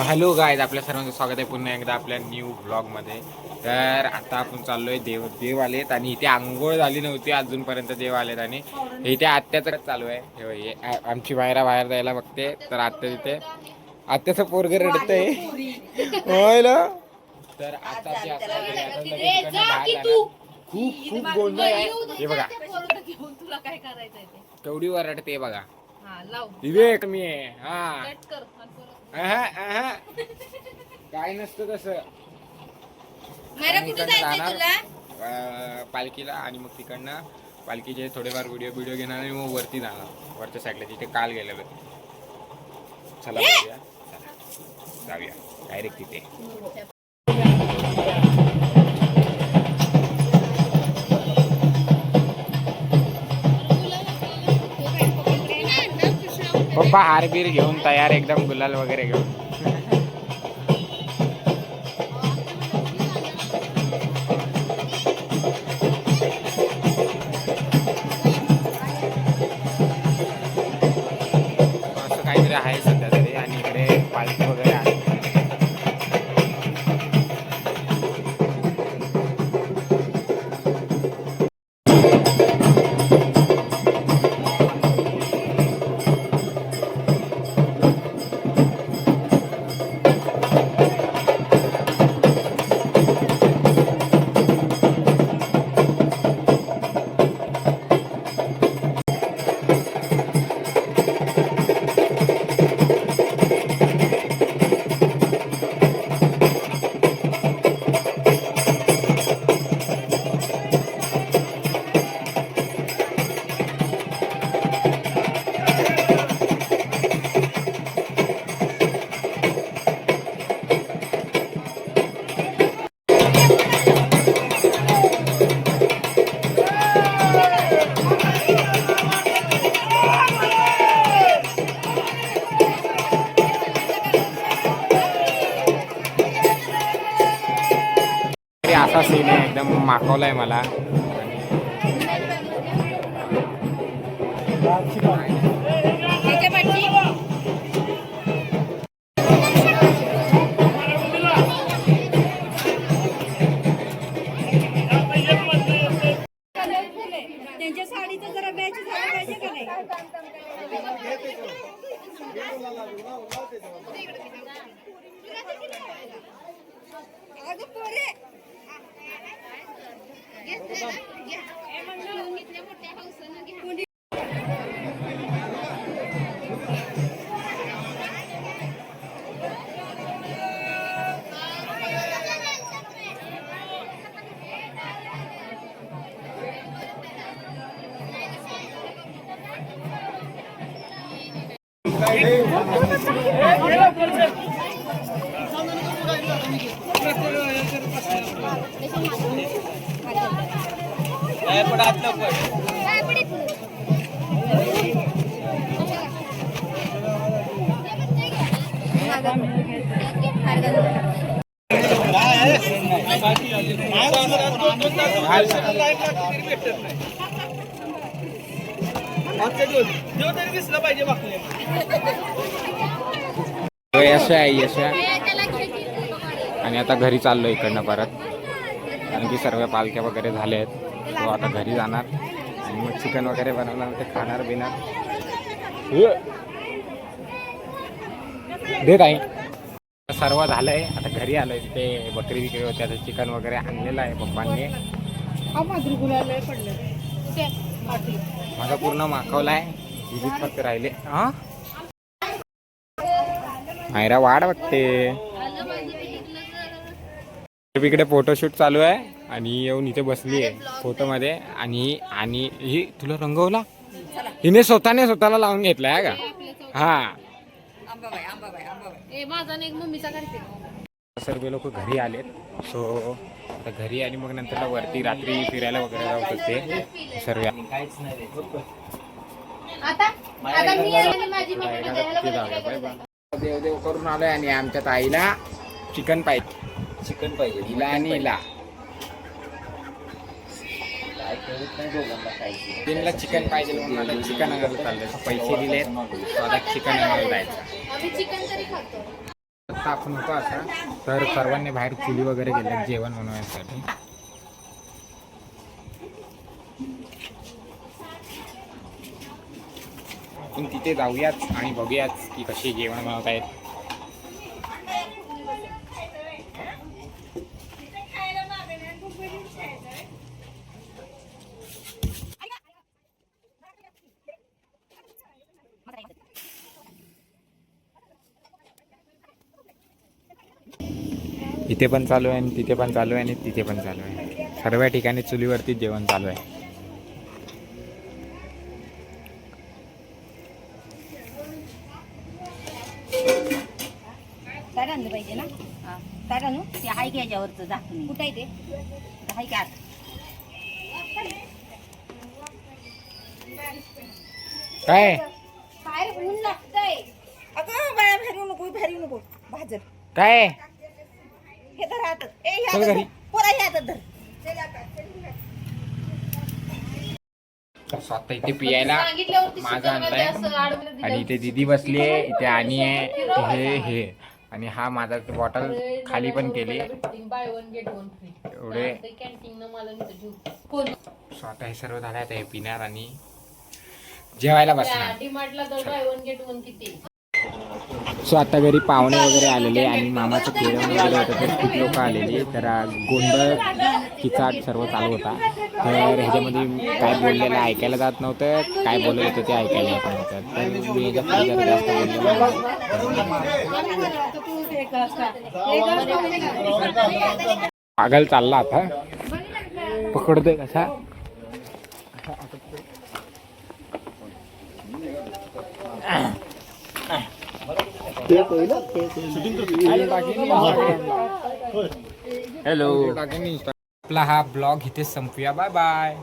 Hello guys, आपल्या सर्वांचं स्वागत आहे पुन्हा एकदा आपल्या न्यू ब्लॉगमध्ये. तर आता आपण चाललोय देव आलेत आणि इथे आंघोळ झाली नव्हती अजूनपर्यंत. देव आलेत आणि इथे आत्याचं चालू आहे. आमची बाहेर जायला बघते तर आत्या तिथे आत्याचं पोरग रडतंय. तर आता खूप खूप गोंधळ आहे. हे बघा केवढी वरडते बघा. विवेक मी आहे. काय नसतं तसं. पालखीला आणि मग तिकडनं पालखीचे थोडेफार व्हिडिओ घेणार आणि मग वरती जाणार. वरच्या साईडला तिथे काल गेलेलो. चला जाऊया डायरेक्ट तिथे. पप्पा हारबीर घेऊन तयार एकदम, गुलाल वगैरे घेऊन. असं काहीतरी आहे सध्या तरी. आणि इकडे पालखी वगैरे आहे. असा सीन आहे, एकदम माखवलाय मला. त्यांच्या साडीचं जरा मॅच झालं पाहिजे का नाही. अगं पोरे यश आणि आता घरी चाललो इकडनं परत. आणखी सर्व पालख्या वगैरे झाले आहेत. तो आता घरी जाणार आणि मग चिकन वगैरे बनवणार, ते खाणार बिणार. देत आहे सर्व झालंय. आता घरी आलोय. ते बकरी विक्री होती, आता चिकन वगैरे आणलेलं आहे पप्पांनी. माझा पूर्ण माखवला आहे. विजिट फक्त राहिले. हा आयरा वाढ वाटते. इकडे फोटोशूट चालू आहे आणि येऊन इथे बसली आहे फोटोमध्ये. आणि ही तुला रंगवला हिने स्वतःला लावून घेतलाय का. हा सर्व लोक घरी आलेत. सो आता घरी आणि मग नंतर वरती रात्री फिरायला वगैरे जाऊ शकते सर्व. देव करून आलोय आणि आमच्या ताईला चिकन पाहिजे हिला आणि हिला. तीनला चिकन पाहिजे म्हणून आता चिकन आणायला चाललंय. पैसे दिलेत, आता चिकन आणायला जायचं. आता आपण होतो असा तर सर्वांनी बाहेर चुली वगैरे गेले जेवण बनवण्यासाठी. आपण तिथे जाऊयाच आणि बघूयाच की कशी जेवण बनवतायत. इथे पण चालू आहे आणि तिथे पण चालू आहे आणि तिथे पण चालू आहे. सर्व ठिकाणी चुलीवरती जेवण चालू आहे. ताट आणलं पाहिजे ना. ताट आणू ते आहे की याच्यावरचं दाखवून कुठं आहे ते आहे की आत काय बाहेर ऊन लागतंय. अगं बाळा भरू नको भरू नको भाजर काय हे धर हातात ए ह्या चल घरी. पोरा ह्या हातात धर. स्वतः इथे पियायला माझा आणलाय आणि इथे दीदी बसली आहे. इथे आणि आहे हे आणि हा माझा बॉटल खाली पण केली एवढे. स्वतः हे सर्व झालं आता हे पिणार आणि जेवायला बसणार. सो आता घरी पाहुणे वगैरे आलेले आणि मामाचं खेळ वगैरे होतं तर खूप लोक आलेली. तर गोंधळ किचाट सर्व चालू होता. तर ह्याच्यामध्ये काय बोललेलं ऐकायला जात नव्हतं, काय बोलत होतं ते ऐकायला येत नव्हतं. तर मी जरा जास्त बोललो. पागल चालला आता पकडतोय कसा. हॅलो, आपला हा ब्लॉग इथे संपूया. Bye bye.